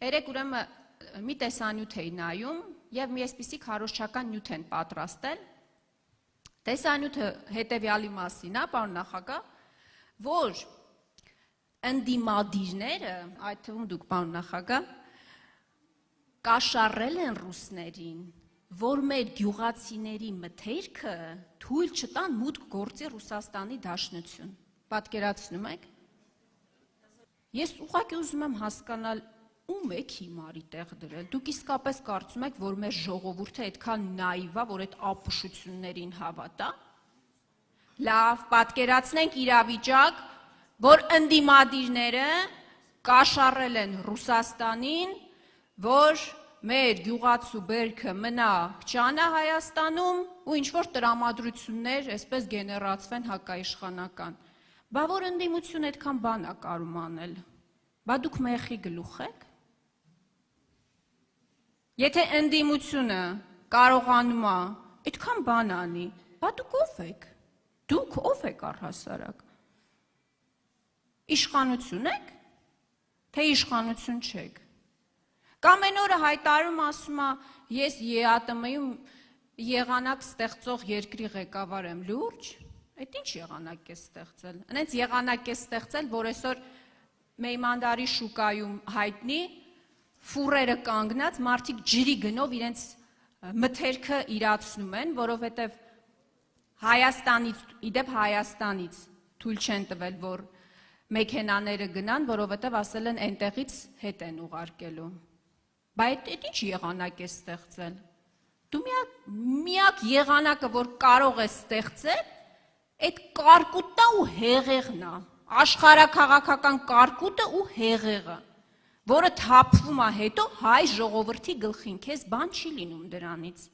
Երեք ուրեմն մի տեսանյութ էի նայում եւ մի այսպիսի քարոզչական նյութ են պատրաստել։ Տեսանյութը հետեւյալի մասին է, պարոն նախագահ, որ ընդդիմադիրները, այդ թվում դուք պարոն նախագահ, կաշառել են ռուսներին, որ մեր գյուղացիների մթերքը թույլ չտան մուտք գործի Ռուսաստանի Դաշնություն։ Պատկերացնում եք։ Ես ուղղակի ուզում եմ հասկանալ, ում եք հիմարի տեղ դրել։ Դուք իսկապես կարծում եք, որ մեր ժողովուրդը այդքան նայվ է, որ այդ ապուշություններին հավատա։ Լավ, պատկերացնենք իրավիճակ, որ ընդդիմադիրները կաշառել են Ռուսաստանին, որ մեր գյուղացու բերքը մնա չանա Հայաստանում ու ինչ-որ տրամադրություններ այսպես գեներացվեն հակաիշխանական։ Բա որ ընդդիմություն այդքան բան է կարում անել։ Բա դուք մեխի գլուխ եք։ Եթե ընդդիմությունը կարողանում է այդքան բան անի, բա դուք ով եք։ Դուք ով եք առհասարակ։ Իշխանություն եք, թե իշխանություն չեք։ Կամ այն օրը հայտարարում ասում է, ես ԵԱՏՄ-ում եղանակ ստեղծող երկրի ղեկավար եմ, լուրջ։ Այդ ինչ եղանակ է ստեղծել։ Այնց եղանակ է ստեղծել, որ այսօր Մեյմանդարի շուկայում հայտնի ֆուրերը կանգնած մարդիկ ջրի գնով իրենց մթերքը իրացնում են, որովհետև Հայաստանից թույլ չեն տվել, որ մեքենաները գնան, որովհետև ասել են այնտեղից հետ են ուղարկելու։ Բայց այդ ինչ եղանակ է ստեղծել։ Դու միակ եղանակը, որ կարող է ստեղծել, այդ կարկուտն ու հեղեղն է, աշխարհաքաղաքական կարկուտը ու հեղեղը, որը թափվում է հետո հայ ժողովրդի գլխին, քեզ բան չի լինում դրանից։